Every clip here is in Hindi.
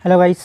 हेलो गाइस,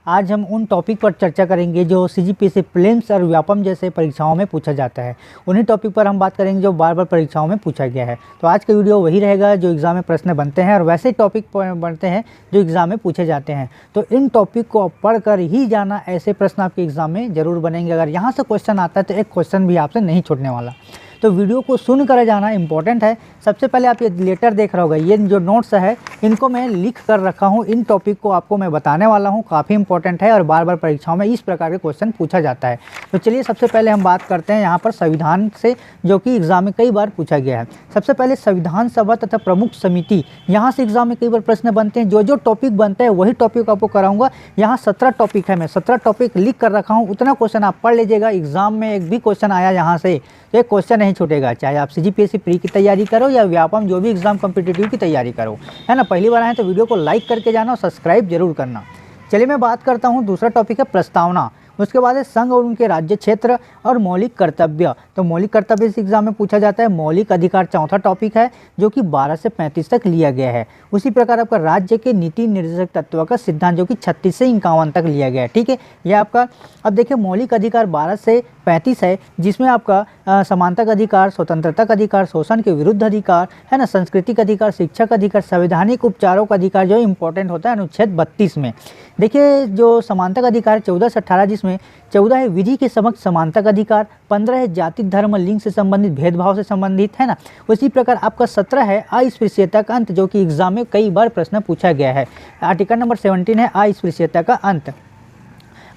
आज हम उन टॉपिक पर चर्चा करेंगे जो सीजीपीएससी प्रीलिम्स और व्यापम जैसे परीक्षाओं में पूछा जाता है। उन्हीं टॉपिक पर हम बात करेंगे जो बार बार परीक्षाओं में पूछा गया है। तो आज का वीडियो वही रहेगा जो एग्ज़ाम में प्रश्न बनते हैं और वैसे टॉपिक बनते हैं जो एग्ज़ाम में पूछे जाते हैं। तो इन टॉपिक को पढ़कर ही जाना, ऐसे प्रश्न आपके एग्ज़ाम में ज़रूर बनेंगे। अगर यहाँ से क्वेश्चन आता है तो एक क्वेश्चन भी आपसे नहीं छूटने वाला। तो वीडियो को सुन कर जाना इंपॉर्टेंट है। सबसे पहले आप ये लेटर देख रहे होगा, ये जो नोट्स है इनको मैं लिख कर रखा हूँ। इन टॉपिक को आपको मैं बताने वाला हूँ, काफ़ी इंपॉर्टेंट है और बार बार परीक्षाओं में इस प्रकार के क्वेश्चन पूछा जाता है। तो चलिए सबसे पहले हम बात करते हैं यहाँ पर संविधान से, जो कि एग्जाम में कई बार पूछा गया है। सबसे पहले संविधान सभा तथा प्रमुख समिति, यहाँ से एग्जाम में कई बार प्रश्न बनते हैं। जो जो टॉपिक बनते हैं वही टॉपिक आपको कराऊंगा। यहाँ 17 टॉपिक है, मैं 17 टॉपिक लिख कर रखा हूँ। उतना क्वेश्चन आप पढ़ लीजिएगा। एग्जाम में एक भी क्वेश्चन आया यहाँ से तो एक क्वेश्चन नहीं छूटेगा, चाहे आप सीजीपीएससी प्री की तैयारी करो या व्यापम जो भी एग्जाम कॉम्पिटिटिव की तैयारी करो, है ना। पहली बार आए तो वीडियो को लाइक करके जाना और सब्सक्राइब जरूर करना। चलिए मैं बात करता हूँ, दूसरा टॉपिक है प्रस्तावना। उसके बाद है संघ और उनके राज्य क्षेत्र और मौलिक कर्तव्य। तो मौलिक कर्तव्य इस एग्जाम में पूछा जाता है। मौलिक अधिकार चौथा टॉपिक है जो कि 12 से 35 तक लिया गया है। उसी प्रकार आपका राज्य के नीति निर्देशक तत्व का सिद्धांत जो कि 36 से 51 तक लिया गया है, ठीक है। यह आपका, अब देखिए मौलिक अधिकार 12 से 35 है, जिसमें आपका समानता का अधिकार, स्वतंत्रता का अधिकार, शोषण के विरुद्ध अधिकार, है ना, सांस्कृतिक अधिकार, शिक्षा का अधिकार, संवैधानिक उपचारों का अधिकार जो इंपॉर्टेंट होता है अनुच्छेद 32 में। देखिए जो समानता का अधिकार 14 से 18, जिसमें 14 है विधि के समक्ष समानता का अधिकार, 15 है जाति धर्म लिंग से संबंधित भेदभाव से संबंधित, है ना। उसी प्रकार आपका 17 है अस्पृश्यता का अंत, जो कि एग्जाम में कई बार प्रश्न पूछा गया है। आर्टिकल नंबर 17 है अस्पृश्यता का अंत।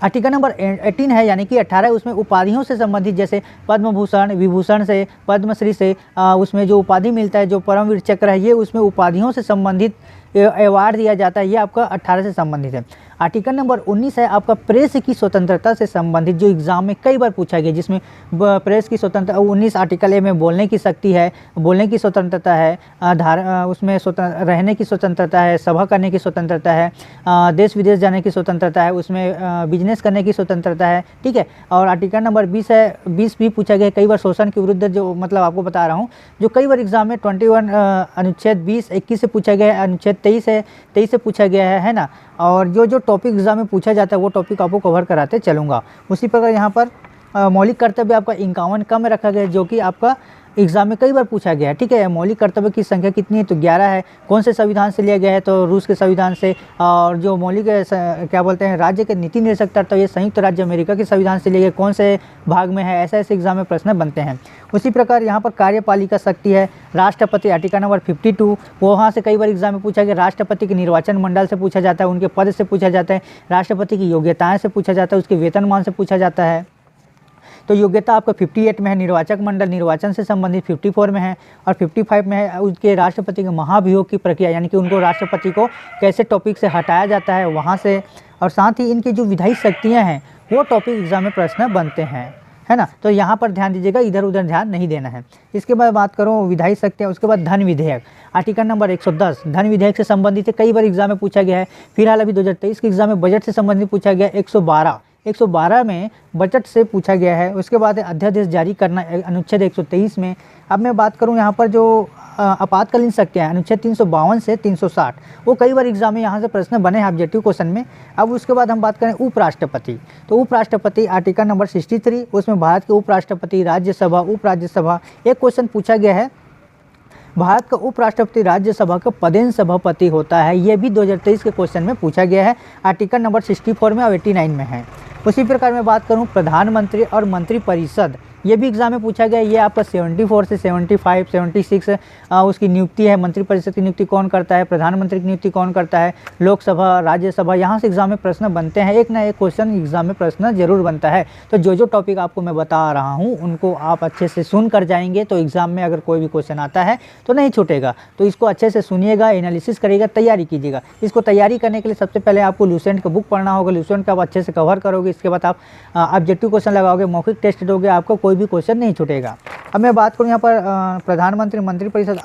आर्टिकल नंबर 18 है यानी कि 18 उसमें उपाधियों से संबंधित, जैसे पद्म भूषण, विभूषण से, पद्मश्री से उसमें जो उपाधि मिलता है, जो परमवीर चक्र है, ये उसमें उपाधियों से संबंधित अवार्ड दिया जाता है। ये आपका 18 से संबंधित है। आर्टिकल नंबर 19 है आपका प्रेस की स्वतंत्रता से संबंधित, जो एग्जाम में कई बार पूछा गया, जिसमें प्रेस की स्वतंत्रता 19 आर्टिकल ए में बोलने की शक्ति है, बोलने की स्वतंत्रता है, उसमें रहने की स्वतंत्रता है, सभा करने की स्वतंत्रता है, देश विदेश जाने की स्वतंत्रता है, उसमें बिजनेस करने की स्वतंत्रता है, ठीक है। और आर्टिकल नंबर 20 है, 20 भी पूछा गया कई बार शोषण के विरुद्ध, जो मतलब आपको बता रहा हूँ, जो कई बार एग्जाम में 21 अनुच्छेद 20 21 से पूछा गया है, अनुच्छेद 23 है, 23 से पूछा गया है ना। और जो जो टॉपिक एग्जाम में पूछा जाता है वो टॉपिक आपको कवर कराते चलूँगा। उसी प्रकार यहाँ पर मौलिक कर्तव्य आपका 51 कम रखा गया है, जो कि आपका एग्जाम में कई बार पूछा गया है, ठीक है। मौलिक कर्तव्य की संख्या कितनी है, तो 11 है। कौन से संविधान से लिया गया है, तो रूस के संविधान से। और जो मौलिक क्या बोलते हैं, राज्य के नीति निर्देशक तत्व, ये संयुक्त राज्य अमेरिका के संविधान से लिए गए, कौन से भाग में है, ऐसे ऐसे एग्जाम में प्रश्न बनते हैं। उसी प्रकार यहाँ पर कार्यपालिका शक्ति है, राष्ट्रपति आर्टिकल नंबर 52, वहाँ से कई बार एग्जाम में पूछा गया। राष्ट्रपति के निर्वाचन मंडल से पूछा जाता है, उनके पद से पूछा जाता है, राष्ट्रपति की योग्यताएँ से पूछा जाता है, उसके वेतनमान से पूछा जाता है। तो योग्यता आपका 58 में है, निर्वाचक मंडल निर्वाचन से संबंधित 54 में है, और 55 में है उसके राष्ट्रपति के महाभियोग की प्रक्रिया, यानी कि उनको राष्ट्रपति को कैसे टॉपिक से हटाया जाता है वहाँ से। और साथ ही इनकी जो विधायी शक्तियाँ हैं वो टॉपिक एग्जाम में प्रश्न बनते हैं, है ना। तो यहाँ पर ध्यान दीजिएगा, इधर उधर ध्यान नहीं देना है। इसके बाद बात करूँ विधायी शक्तियाँ, उसके बाद धन विधेयक आर्टिकल नंबर 110 धन विधेयक से संबंधित है, कई बार एग्जाम में पूछा गया है। फिलहाल अभी 2023 के एग्जाम में बजट से संबंधित पूछा गया 112 में बजट से पूछा गया है। उसके बाद अध्यादेश जारी करना अनुच्छेद 123 में। अब मैं बात करूं यहाँ पर जो आपातकालीन शक्तियाँ अनुच्छेद 352 से 360, वो कई बार एग्जाम में यहाँ से प्रश्न बने हैं ऑब्जेक्टिव क्वेश्चन में। अब उसके बाद हम बात करें उपराष्ट्रपति, तो उपराष्ट्रपति आर्टिकल नंबर 63, उसमें भारत के उपराष्ट्रपति, राज्यसभा, उपराज्यसभा, एक क्वेश्चन पूछा गया है, भारत का उपराष्ट्रपति राज्यसभा का पदेन सभापति होता है। ये भी 2023 के क्वेश्चन में पूछा गया है, आर्टिकल नंबर 64 में और 89 में है। उसी प्रकार मैं बात करूं प्रधानमंत्री और मंत्रिपरिषद, ये भी एग्जाम में पूछा गया। ये आपका 74 से 75 76 उसकी नियुक्ति है। मंत्रिपरिषद की नियुक्ति कौन करता है, प्रधानमंत्री की नियुक्ति कौन करता है, लोकसभा, राज्यसभा, यहाँ से एग्जाम में प्रश्न बनते हैं। एक ना एक क्वेश्चन एग्जाम में प्रश्न जरूर बनता है। तो जो जो टॉपिक आपको मैं बता रहा हूँ उनको आप अच्छे से सुन कर जाएंगे, तो एग्जाम में अगर कोई भी क्वेश्चन आता है तो नहीं छूटेगा। तो इसको अच्छे से सुनिएगा, एनालिसिस करिएगा, तैयारी कीजिएगा। इसको तैयारी करने के लिए सबसे पहले आपको लूसेंट का बुक पढ़ना होगा। लूसेंट का आप अच्छे से कवर करोगे, इसके बाद आप ऑब्जेक्टिव क्वेश्चन लगाओगे, मौखिक टेस्ट दोगे, आपको कोई भी क्वेश्चन नहीं छूटेगा। अब मैं बात करूं यहाँ पर प्रधानमंत्री, मंत्रिपरिषद,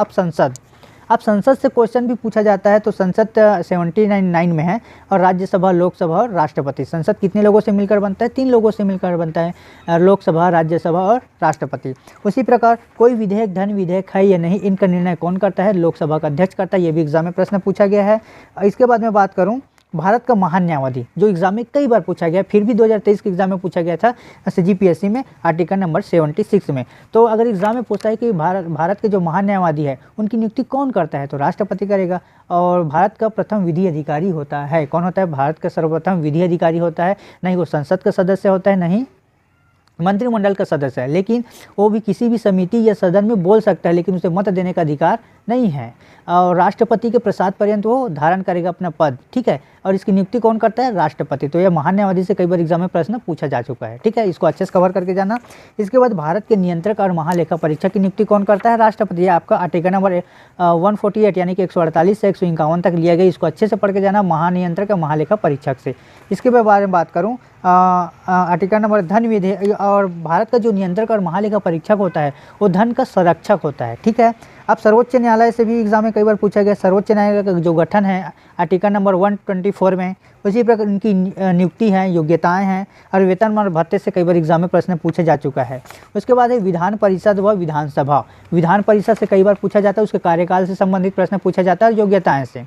अब संसद से क्वेश्चन भी पूछा जाता है। तो संसद 79 में है, और राज्यसभा, लोकसभा और राष्ट्रपति। संसद कितने लोगों से मिलकर बनता है, 3 लोगों से मिलकर बनता है, लोकसभा, राज्यसभा और राष्ट्रपति। उसी प्रकार कोई विधेयक धन विधेयक है या नहीं, इनका निर्णय कौन करता है, लोकसभा का अध्यक्ष करता है। ये भी एग्जाम में प्रश्न पूछा गया है। इसके बाद मैं बात करूँ भारत का महान न्यायवादी, जो एग्जाम में कई बार पूछा गया, फिर भी 2023 के एग्जाम में पूछा गया था CGPSC में आर्टिकल नंबर 76 में। तो अगर एग्जाम में पूछता है कि भारत के जो महान न्यायवादी है उनकी नियुक्ति कौन करता है, तो राष्ट्रपति करेगा। और भारत का प्रथम विधि अधिकारी होता है, कौन होता है? भारत का सर्वप्रथम विधि अधिकारी होता है। नहीं वो संसद का सदस्य होता है, नहीं मंत्रिमंडल का सदस्य है, लेकिन वो भी किसी भी समिति या सदन में बोल सकता है, लेकिन उसे मत देने का अधिकार नहीं है। और राष्ट्रपति के प्रसाद पर्यंत वो धारण करेगा अपना पद, ठीक है। और इसकी नियुक्ति कौन करता है? राष्ट्रपति। तो यह महान न्यायवादी से कई बार एग्जाम में प्रश्न पूछा जा चुका है, ठीक है। इसको अच्छे से कवर करके जाना। इसके बाद भारत के नियंत्रक और महालेखा परीक्षक की नियुक्ति कौन करता है? राष्ट्रपति। यह आपका आर्टिकल नंबर 148 यानी कि 148 से 151 तक लिया गया। इसको अच्छे से पढ़ के जाना, महानियंत्रक और महालेखा परीक्षक से। इसके बारे में बात करूँ, आर्टिकल नंबर धन विधि। और भारत का जो नियंत्रक और महालेखा परीक्षक होता है वो धन का संरक्षक होता है, ठीक है। अब सर्वोच्च न्यायालय से भी एग्जाम में कई बार पूछा गया। सर्वोच्च न्यायालय का जो गठन है आर्टिकल नंबर 124 में, उसी प्रकार उनकी नियुक्ति है, योग्यताएं हैं और वेतन और भत्ते से कई बार एग्जाम में प्रश्न पूछा जा चुका है। उसके बाद है विधान परिषद व विधानसभा। विधान परिषद से कई बार पूछा जाता है, उसके कार्यकाल से संबंधित प्रश्न पूछा जाता है और योग्यताएं से।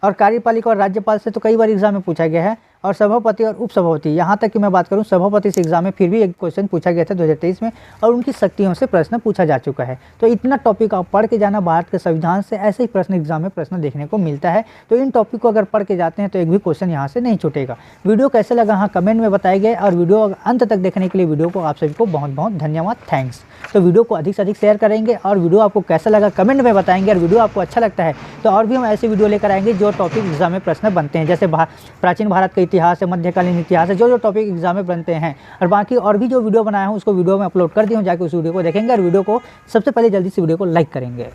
और कार्यपालिका और राज्यपाल से तो कई बार एग्जाम में पूछा गया है। और सभापति और उपसभापति, यहाँ तक कि मैं बात करूँ सभापति से एग्जाम में फिर भी एक क्वेश्चन पूछा गया था 2023 में, और उनकी शक्तियों से प्रश्न पूछा जा चुका है। तो इतना टॉपिक आप पढ़ के जाना, भारत के संविधान से ऐसे ही प्रश्न एग्जाम में प्रश्न देखने को मिलता है। तो इन टॉपिक को अगर पढ़ के जाते हैं तो एक भी क्वेश्चन यहाँ से नहीं छूटेगा। वीडियो कैसे लगा हाँ कमेंट में बताए गए, और वीडियो अंत तक देखने के लिए वीडियो को आप सभी को बहुत बहुत धन्यवाद, थैंक्स। तो वीडियो को अधिक से अधिक शेयर करेंगे और वीडियो आपको कैसा लगा कमेंट में बताएंगे। और वीडियो आपको अच्छा लगता है तो और भी हम ऐसे वीडियो लेकर आएंगे जो टॉपिक एग्जाम में प्रश्न बनते हैं, जैसे प्राचीन भारत का इतिहास है, मध्यकालीन इतिहास है, जो टॉपिक एग्जाम में बनते हैं। और बाकी और भी जो वीडियो बनाया हूँ उसको वीडियो में अपलोड कर दिया हूँ, जाके उस वीडियो को देखेंगे और वीडियो को सबसे पहले जल्दी से वीडियो को लाइक करेंगे।